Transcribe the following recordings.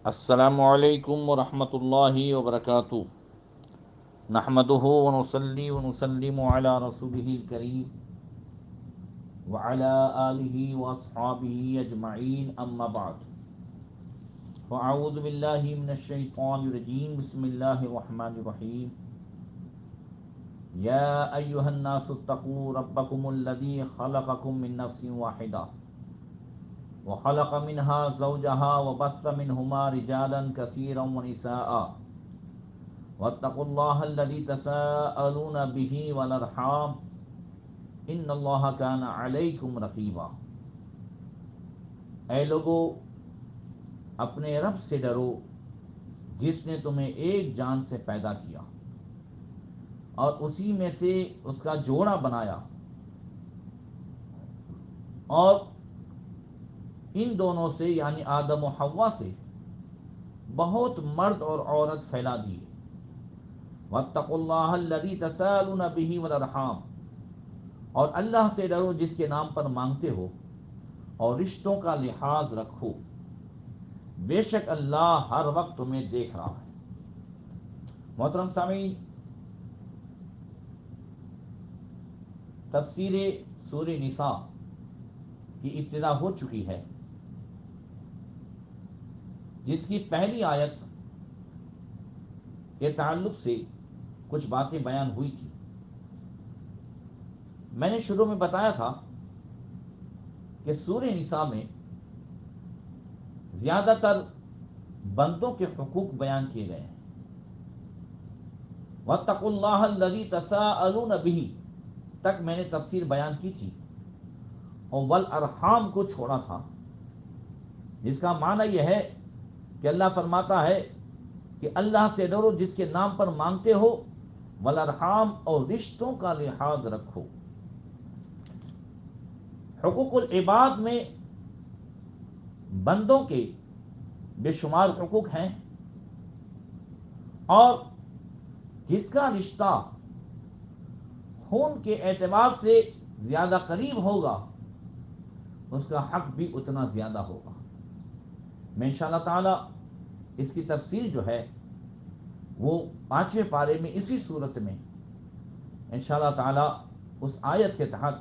السلام علیکم ورحمۃ اللہ وبرکاتہ۔ نحمدہ ونصلی ونسلم علی رسولہ الکریم وعلی آلہ واصحابہ اجمعین، اما بعد فاعوذ باللہ من الشیطان الرجیم، بسم اللہ الرحمن الرحیم۔ یا ایہا الناس اتقوا ربکم الذی خلقکم من نفس واحدہ وخلق منها زوجها وبث منهما رجالا كثيرا ونساء واتقوا الله الذي تساءلون به والارحام ان الله كان عليكم رقيبا۔ اے لوگو، اپنے رب سے ڈرو جس نے تمہیں ایک جان سے پیدا کیا اور اسی میں سے اس کا جوڑا بنایا، اور ان دونوں سے یعنی آدم و حوا سے بہت مرد اور عورت پھیلا دیے۔ واتقوا اللہ الذی تساءلون بہ والارحام، اور اللہ سے ڈرو جس کے نام پر مانگتے ہو اور رشتوں کا لحاظ رکھو، بے شک اللہ ہر وقت تمہیں دیکھ رہا ہے۔ محترم سامعین، تفسیر سورہ نساء کی ابتدا ہو چکی ہے، جس کی پہلی آیت کے تعلق سے کچھ باتیں بیان ہوئی تھی۔ میں نے شروع میں بتایا تھا کہ سورہ نساء میں زیادہ تر بندوں کے حقوق بیان کیے گئے ہیں۔ واتقوا اللہ الذی تساءلون بہ تک میں نے تفسیر بیان کی تھی، اور والارحام کو چھوڑا تھا، جس کا معنی یہ ہے کہ اللہ فرماتا ہے کہ اللہ سے ڈرو جس کے نام پر مانگتے ہو، والارحام اور رشتوں کا لحاظ رکھو۔ حقوق العباد میں بندوں کے بے شمار حقوق ہیں، اور جس کا رشتہ خون کے اعتبار سے زیادہ قریب ہوگا اس کا حق بھی اتنا زیادہ ہوگا۔ میں انشاءاللہ تعالی اس کی تفصیل جو ہے وہ 5ویں پارے میں اسی صورت میں انشاءاللہ تعالی اس آیت کے تحت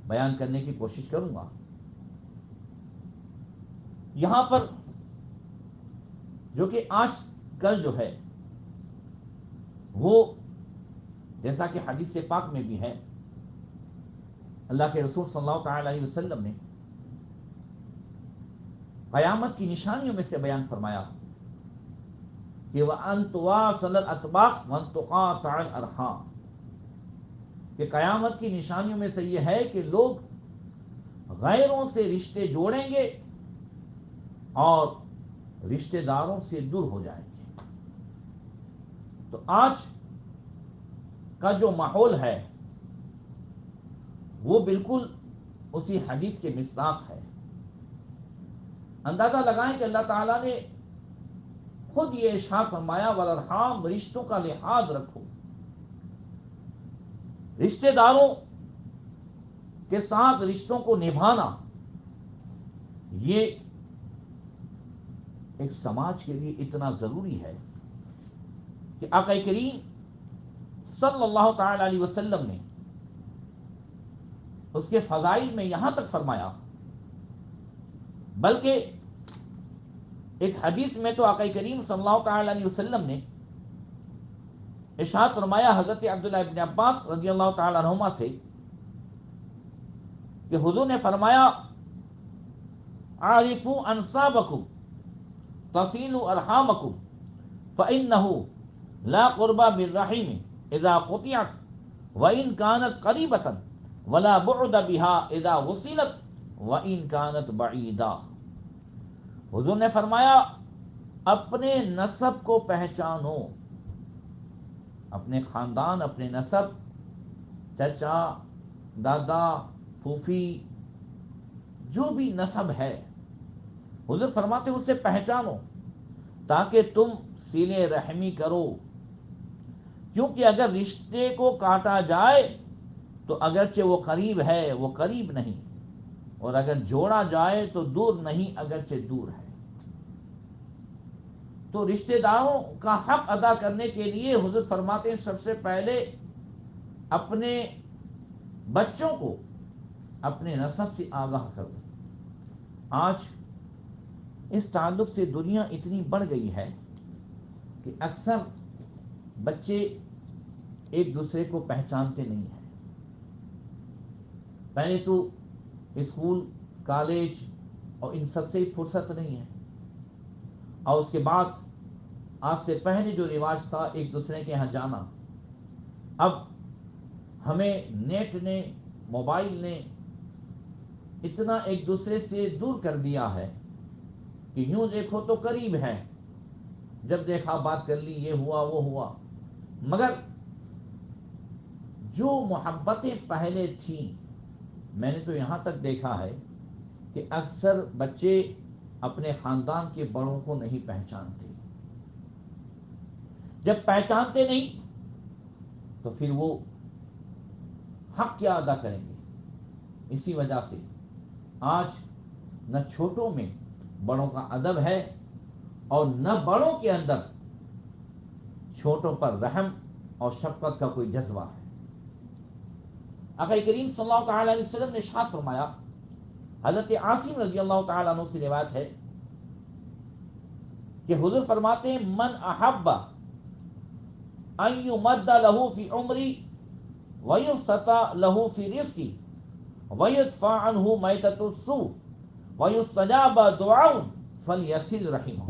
بیان کرنے کی کوشش کروں گا۔ یہاں پر جو کہ آج کل جو ہے وہ جیسا کہ حدیث پاک میں بھی ہے، اللہ کے رسول صلی اللہ تعالی علیہ وسلم نے قیامت کی نشانیوں میں سے بیان فرمایا کہ وَأَن تُوَاصَلَ الْأَطْبَاقُ وَأَن تُقَاطَعَ الْأَرْحَامُ، کہ قیامت کی نشانیوں میں سے یہ ہے کہ لوگ غیروں سے رشتے جوڑیں گے اور رشتے داروں سے دور ہو جائیں گے۔ تو آج کا جو ماحول ہے وہ بالکل اسی حدیث کے مصداق ہے۔ اندازہ لگائیں کہ اللہ تعالیٰ نے خود یہ ارشاد فرمایا والارحام، رشتوں کا لحاظ رکھو۔ رشتے داروں کے ساتھ رشتوں کو نبھانا یہ ایک سماج کے لیے اتنا ضروری ہے کہ آقا کریم صلی اللہ تعالی علیہ وسلم نے اس کے فضائل میں یہاں تک فرمایا، بلکہ ایک حدیث میں تو آقا کریم صلی اللہ تعالی علیہ وسلم نے ارشاد فرمایا حضرت عبداللہ ابن عباس رضی اللہ تعالی عنہما سے کہ حضور نے فرمایا عارفوا انصابکم تصیلوا ارحامکم فإنه لا قربى بالرحم اذا قطعت وإن كانت قریبة ولا بعد بها اذا وصلت وإن كانت بعیدہ۔ حضور نے فرمایا اپنے نسب کو پہچانو، اپنے خاندان، اپنے نسب، چچا، دادا، پھوپھی، جو بھی نسب ہے، حضور فرماتے اسے پہچانو تاکہ تم صلہ رحمی کرو، کیونکہ اگر رشتے کو کاٹا جائے تو اگرچہ وہ قریب ہے وہ قریب نہیں، اور اگر جوڑا جائے تو دور نہیں اگرچہ دور ہے۔ تو رشتہ داروں کا حق ادا کرنے کے لیے حضرت فرماتے ہیں سب سے پہلے اپنے بچوں کو اپنے نسب سے آگاہ کر دو۔ آج اس تعلق سے دنیا اتنی بڑھ گئی ہے کہ اکثر بچے ایک دوسرے کو پہچانتے نہیں ہیں۔ پہلے تو اسکول، کالج اور ان سب سے فرصت نہیں ہے، اور اس کے بعد آج سے پہلے جو رواج تھا ایک دوسرے کے یہاں جانا، اب ہمیں نیٹ نے، موبائل نے اتنا ایک دوسرے سے دور کر دیا ہے کہ یوں دیکھو تو قریب ہے، جب دیکھا بات کر لی، یہ ہوا وہ ہوا، مگر جو محبتیں پہلے تھیں، میں نے تو یہاں تک دیکھا ہے کہ اکثر بچے اپنے خاندان کے بڑوں کو نہیں پہچانتے۔ جب پہچانتے نہیں تو پھر وہ حق کیا ادا کریں گے؟ اسی وجہ سے آج نہ چھوٹوں میں بڑوں کا ادب ہے، اور نہ بڑوں کے اندر چھوٹوں پر رحم اور شفقت کا کوئی جذبہ ہے۔ آقا کریم صلی اللہ تعالی علیہ وسلم نے ارشاد فرمایا، حضرت عاصم رضی اللہ تعالی عنہ سے روایت ہے کہ حضور فرماتے ہیں، من احب ان یمد له فی عمری ویبسط له فی رزقی ویدفع عنہ میتۃ السوء ویستجاب دعاء فلیصل رحمہ۔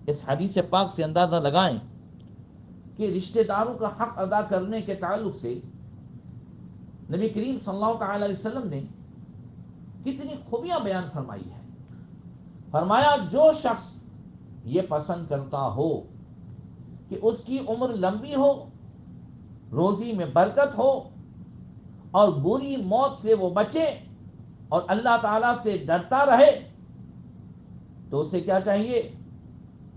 اس حدیث پاک سے اندازہ لگائیں کہ رشتہ داروں کا حق ادا کرنے کے تعلق سے نبی کریم صلی اللہ تعالی علیہ وسلم نے کتنی خوبیاں بیان فرمائی ہے۔ فرمایا جو شخص یہ پسند کرتا ہو کہ اس کی عمر لمبی ہو، روزی میں برکت ہو، اور بری موت سے وہ بچے اور اللہ تعالیٰ سے ڈرتا رہے، تو اسے کیا چاہیے؟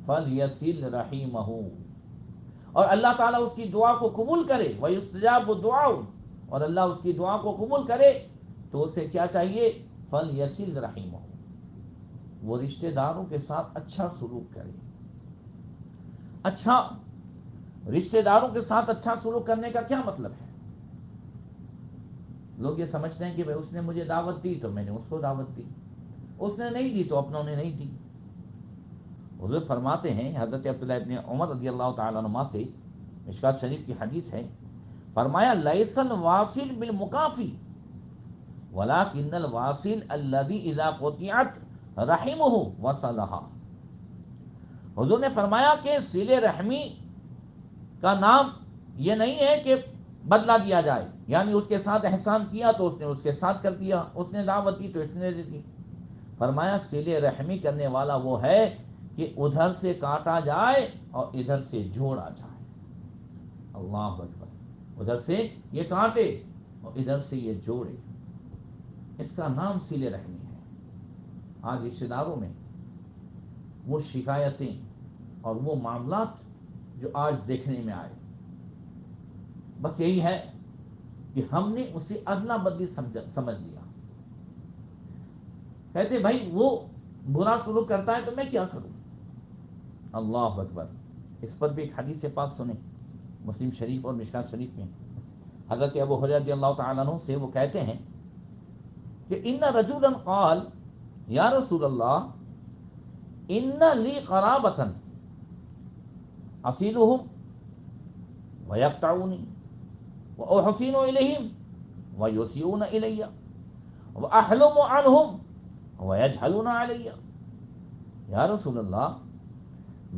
فَلْيَصِلْ رَحِمَهُ، اور اللہ تعالیٰ اس کی دعا کو قبول کرے، وَيُسْتَجَابُ دُعَاءُ، اور اللہ اس کی دعا کو قبول کرے، تو اسے کیا چاہیے؟ فَلْيَصِلْ رَحِمَهُ، وہ رشتہ داروں کے ساتھ اچھا سلوک کرے۔ اچھا رشتہ داروں کے ساتھ اچھا سلوک کرنے کا کیا مطلب ہے؟ لوگ یہ سمجھتے ہیں کہ بھائی اس نے مجھے دعوت دی تو میں نے اس کو دعوت دی، اس نے نہیں دی تو اپنوں نے نہیں دی۔ حضور فرماتے ہیں، حضرت عبداللہ ابن عمر رضی اللہ تعالیٰ عنہما سے مشکوٰۃ شریف کی حدیث ہے، فرمایا لیس الواصل بالمکافی ولکن الواصل الذی اذا قطعت رحمہ وصلھا۔ حضور نے فرمایا کہ صلہ رحمی کا نام یہ نہیں ہے کہ بدلہ دیا جائے، یعنی اس کے ساتھ احسان کیا تو اس نے اس کے ساتھ کر دیا، اس نے دعوت دی تو اس نے دے دی۔ فرمایا صلہ رحمی کرنے والا وہ ہے کہ ادھر سے کاٹا جائے اور ادھر سے جوڑا جائے۔ اللہ اکبر، ادھر سے یہ کاٹے اور ادھر سے یہ جوڑے، اس کا نام صلہ رحمی ہے۔ آج رشتہ داروں میں وہ شکایتیں اور وہ معاملات جو آج دیکھنے میں آئے، بس یہی ہے کہ ہم نے اسے ادلا بدلی سمجھ لیا۔ کہتے بھائی وہ برا سلوک کرتا ہے تو میں کیا کروں؟ اللہ اکبر۔ اس پر بھی ایک حدیث پاک سنیں، مسلم شریف اور مشکوٰۃ شریف میں حضرت ابو ہریرہ رضی اللہ تعالیٰ عنہ سے وہ کہتے ہیں کہ ان رجلا قال یا رسول اللہ ان لی قرابۃ اصلهم ويقطعوني واحسن اليهم ويسيئون الي واحلم عنهم ويجهلون علي۔ یا رسول اللہ،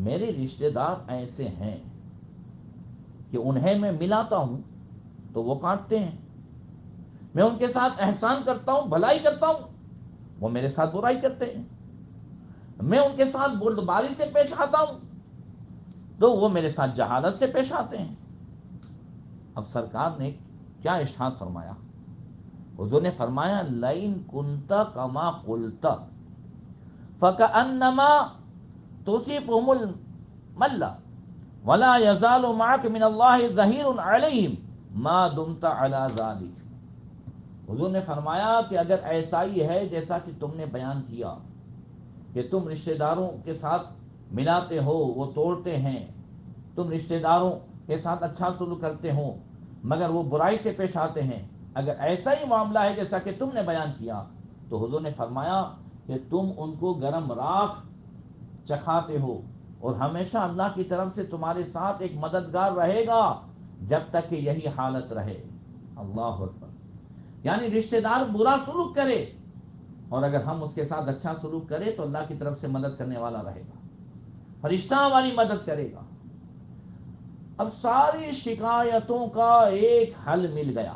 میرے رشتہ دار ایسے ہیں کہ انہیں میں ملاتا ہوں تو وہ کاٹتے ہیں، میں ان کے ساتھ احسان کرتا ہوں، بھلائی کرتا ہوں، وہ میرے ساتھ برائی کرتے ہیں، میں ان کے ساتھ بردباری سے پیش آتا ہوں تو وہ میرے ساتھ جہالت سے پیش آتے ہیں۔ اب سرکار نے کیا ارشاد فرمایا؟ حضور نے فرمایا لئن کنت کما قلت فکأنما تصفهم المل ولا يزال معك من الله ظهير عليهم ما دمت على ذلك۔ حضور نے فرمایا کہ اگر ایسا ہی ہے جیسا کہ تم نے بیان کیا کہ تم رشتہ داروں کے ساتھ ملاتے ہو وہ توڑتے ہیں، تم رشتہ داروں کے ساتھ اچھا سلوک کرتے ہو مگر وہ برائی سے پیش آتے ہیں، اگر ایسا ہی معاملہ ہے جیسا کہ تم نے بیان کیا، تو حضور نے فرمایا کہ تم ان کو گرم راکھ چکھاتے ہو، اور ہمیشہ اللہ کی طرف سے تمہارے ساتھ ایک مددگار رہے گا جب تک کہ یہی حالت رہے۔ اللہ اکبر! یعنی رشتہ دار برا سلوک کرے اور اگر ہم اس کے ساتھ اچھا سلوک کریں تو اللہ کی طرف سے مدد کرنے والا رہے گا، فرشتہ ہماری مدد کرے گا۔ اب ساری شکایتوں کا ایک حل مل گیا۔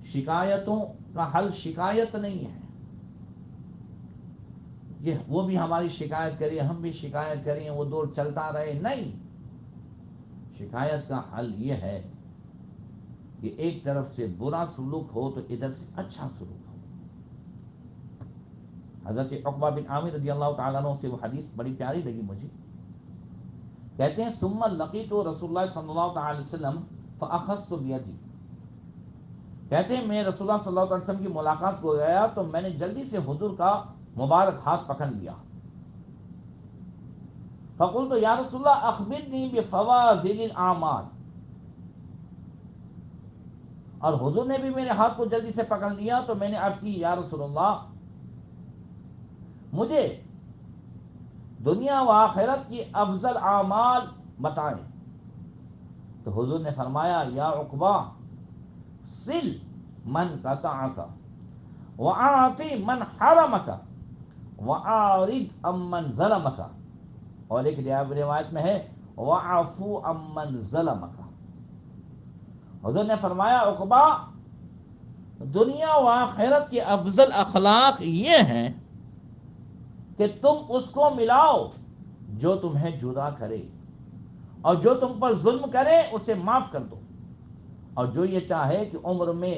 شکایتوں کا حل شکایت نہیں ہے، یہ وہ بھی ہماری شکایت کریں ہم بھی شکایت کریں وہ دور چلتا رہے، نہیں۔ شکایت کا حل یہ ہے کہ ایک طرف سے برا سلوک ہو تو ادھر سے اچھا سلوک ہو۔ حضرت عقبہ بن عامر رضی اللہ تعالیٰ عنہ سے وہ حدیث بڑی پیاری لگی مجھے، کہتے ہیں ثم لقیت رسول اللہ صلی اللہ تعالی وسلم فاخذت بیدی، کہتے ہیں میں رسول اللہ صلی اللہ علیہ وسلم کی ملاقات کو گیا تو میں نے جلدی سے حضور کا مبارک ہاتھ پکڑ لیا۔ فقلت یا رسول اللہ اخبرنی بفواضل الاعمال، اور حضور نے بھی میرے ہاتھ کو جلدی سے پکڑ لیا تو میں نے عرض کی یا رسول اللہ مجھے دنیا و آخرت کی افضل اعمال بتائیں۔ تو حضور نے فرمایا یا عقبہ سل من قطعک وَأَعْطِ مَنْ حَرَمَكَ وَأَعْرِضْ عَمَّنْ ظَلَمَكَ، اور ایک روایت میں ہے وَاعْفُ عَمَّنْ ظَلَمَكَ۔ حضور نے فرمایا عقبہ دنیا و آخرت کے افضل اخلاق یہ ہیں کہ تم اس کو ملاؤ جو تمہیں جدا کرے، اور جو تم پر ظلم کرے اسے معاف کر دو، اور جو یہ چاہے کہ عمر میں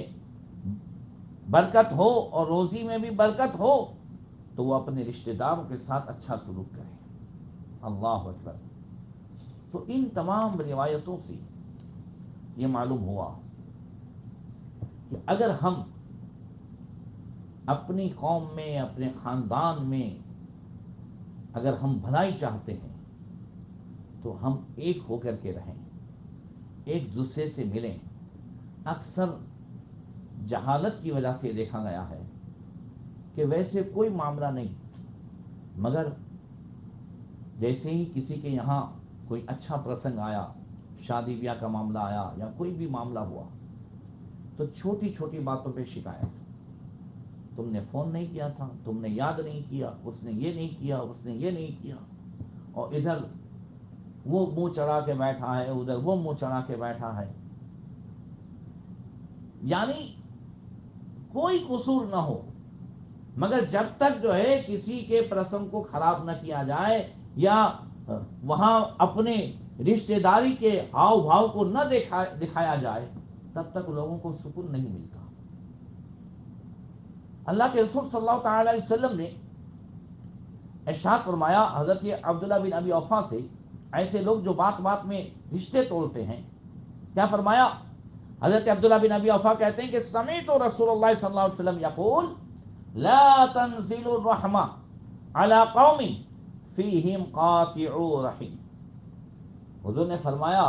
برکت ہو اور روزی میں بھی برکت ہو تو وہ اپنے رشتہ داروں کے ساتھ اچھا سلوک کرے۔ اللہ اکبر! تو ان تمام روایتوں سے یہ معلوم ہوا کہ اگر ہم اپنی قوم میں اپنے خاندان میں اگر ہم بھلائی چاہتے ہیں تو ہم ایک ہو کر کے رہیں، ایک دوسرے سے ملیں۔ اکثر جہالت کی وجہ سے دیکھا گیا ہے کہ ویسے کوئی معاملہ نہیں، مگر جیسے ہی کسی کے یہاں کوئی اچھا پرسنگ آیا، شادی بیاہ کا معاملہ آیا یا کوئی بھی معاملہ ہوا تو چھوٹی چھوٹی باتوں پہ شکایت، تم نے فون نہیں کیا تھا، تم نے یاد نہیں کیا، اس نے یہ نہیں کیا، اس نے یہ نہیں کیا، اور ادھر وہ منہ چڑھا کے بیٹھا ہے، ادھر وہ منہ چڑھا کے بیٹھا ہے۔ یعنی کوئی قصور نہ ہو مگر جب تک جو ہے کسی کے پرسنگ کو خراب نہ کیا جائے یا وہاں اپنے رشتہ داری کے ہاؤ بھاؤ کو نہ دکھایا جائے تب تک لوگوں کو سکون نہیں ملتا۔ اللہ کے رسول صلی اللہ تعالی علیہ وسلم نے ارشاد فرمایا حضرت عبداللہ بن ابی اوفا سے، ایسے لوگ جو بات بات میں رشتے توڑتے ہیں، کیا فرمایا؟ حضرت عبداللہ بن ابی اوفا کہتے ہیں کہ سمعت رسول اللہ صلی اللہ علیہ وسلم یقول لا تنزل الرحمہ علی قوم فیہم قاطعو رحم، حضور نے فرمایا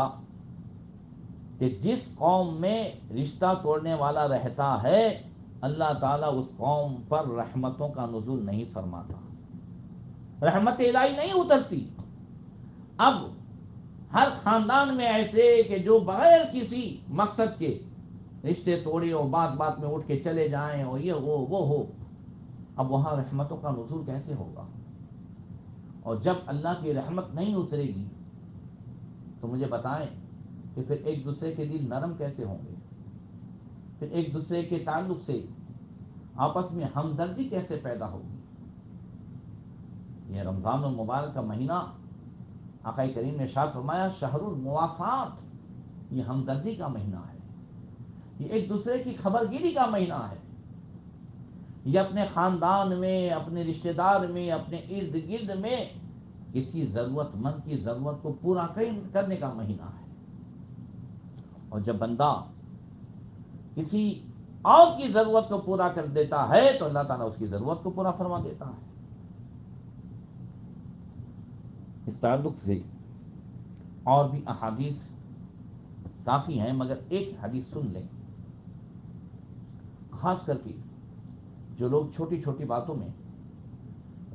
کہ جس قوم میں رشتہ توڑنے والا رہتا ہے اللہ تعالیٰ اس قوم پر رحمتوں کا نزول نہیں فرماتا، رحمت الہی نہیں اترتی۔ اب ہر خاندان میں ایسے کہ جو بغیر کسی مقصد کے رشتے توڑے اور بات بات میں اٹھ کے چلے جائیں اور یہ ہو وہ ہو، اب وہاں رحمتوں کا نزول کیسے ہوگا؟ اور جب اللہ کی رحمت نہیں اترے گی تو مجھے بتائیں کہ پھر ایک دوسرے کے دل نرم کیسے ہوں گے؟ پھر ایک دوسرے کے تعلق سے آپس میں ہمدردی کیسے پیدا ہوگی؟ یہ رمضان المبارک کا مہینہ آقا کریم نے ارشاد فرمایا شہر المواسات، یہ ہمدردی کا مہینہ ہے، یہ ایک دوسرے کی خبر گیری کا مہینہ ہے، یہ اپنے خاندان میں اپنے رشتہ دار میں اپنے ارد گرد میں کسی ضرورت مند کی ضرورت کو پورا کرنے کا مہینہ ہے۔ اور جب بندہ کسی اور کی ضرورت کو پورا کر دیتا ہے تو اللہ تعالیٰ اس کی ضرورت کو پورا فرما دیتا ہے۔ اس تعلق سے اور بھی احادیث کافی ہیں، مگر ایک حدیث سن لیں، خاص کر کے جو لوگ چھوٹی چھوٹی باتوں میں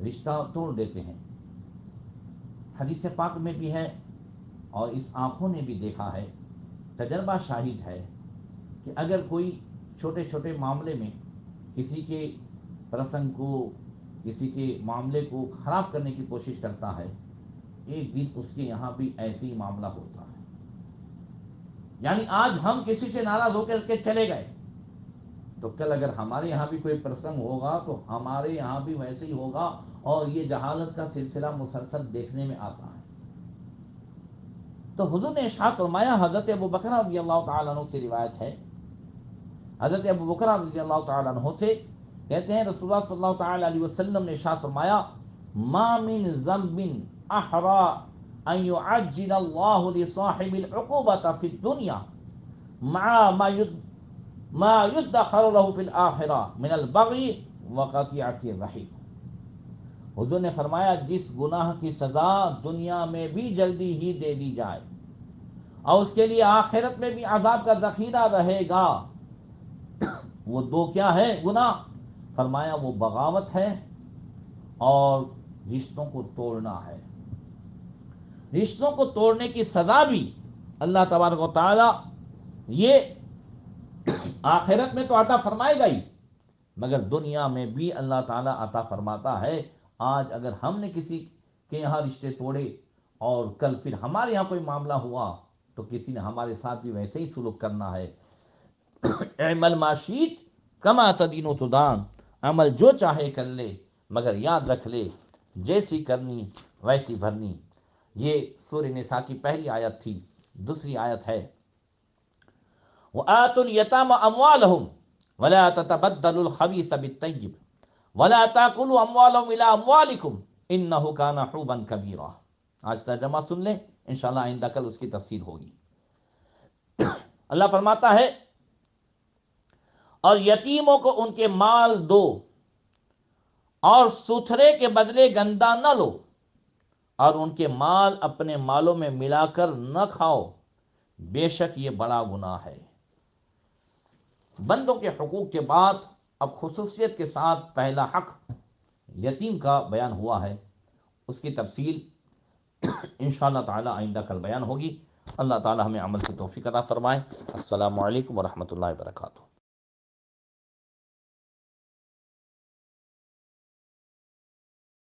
رشتہ توڑ دیتے ہیں۔ حدیث پاک میں بھی ہے اور اس آنکھوں نے بھی دیکھا ہے، تجربہ شاہد ہے کہ اگر کوئی چھوٹے چھوٹے معاملے میں کسی کے پرسنگ کو، کسی کے معاملے کو خراب کرنے کی کوشش کرتا ہے، ایک دن اس کے یہاں بھی ایسے ہی معاملہ ہوتا ہے۔ یعنی آج ہم کسی سے ناراض ہو کر کے چلے گئے، تو کل اگر ہمارے یہاں بھی کوئی پرسنگ ہوگا تو ہمارے یہاں بھی ویسے ہی ہوگا، اور یہ جہالت کا سلسلہ مسلسل دیکھنے میں آتا ہے۔ تو حضور نے ارشاد فرمایا، حضرت ابو بکر رضی اللہ تعالیٰ عنہ سے روایت ہے، حضرت ابو بکر رضی اللہ تعالیٰ عنہ سے کہتے ہیں رسول اللہ صلی اللہ تعالیٰ علیہ وسلم نے ارشاد فرمایا، ما من ذنب احرى ان يعجل الله لصاحب العقوبة في الدنيا مع ما يدخر له في الآخرة من البغي وقطيعة الرحم۔ حضور نے فرمایا، جس گناہ کی سزا دنیا میں بھی جلدی ہی دے دی جائے اور اس کے لیے آخرت میں بھی عذاب کا ذخیرہ رہے گا، وہ دو کیا ہے گناہ؟ فرمایا وہ بغاوت ہے اور رشتوں کو توڑنا ہے۔ رشتوں کو توڑنے کی سزا بھی اللہ تبارک و تعالی یہ آخرت میں تو عطا فرمائے گا ہی، مگر دنیا میں بھی اللہ تعالیٰ عطا فرماتا ہے۔ آج اگر ہم نے کسی کے یہاں رشتے توڑے اور کل پھر ہمارے یہاں کوئی معاملہ ہوا تو کسی نے ہمارے ساتھ بھی ویسے ہی سلوک کرنا ہے۔ اعمل ما شئت کما تدین تدان، عمل جو چاہے کر لے مگر یاد رکھ لے جیسی کرنی ویسی بھرنی۔ یہ سورہ نساء کی پہلی آیت تھی۔ دوسری آیت ہے، وَآتُوا الْيَتَامَ أَمْوَالَهُمْ وَلَا تَتَبَدَّلُوا الْخَبِيثَ بِالطَّيِّبِ وَلَا تَأْكُلُوا أَمْوَالَهُمْ إِلَىٰ أَمْوَالِكُمْ إِنَّهُ كَانَ حُوبًا كَبِيرًا۔ آج ترجمہ سن لیں، انشاءاللہ آئندہ کل اس کی تفسیر ہوگی۔ اللہ فرماتا ہے، اور یتیموں کو ان کے مال دو اور ستھرے کے بدلے گندا نہ لو، اور ان کے مال اپنے مالوں میں ملا کر نہ کھاؤ، بے شک یہ بڑا گناہ ہے۔ بندوں کے حقوق کے بعد اب خصوصیت کے ساتھ پہلا حق یتیم کا بیان ہوا ہے، اس کی تفصیل انشاءاللہ تعالی آئندہ کل بیان ہوگی۔ اللہ تعالی ہمیں عمل کی توفیق عطا فرمائے۔ السلام علیکم ورحمۃ اللہ وبرکاتہ۔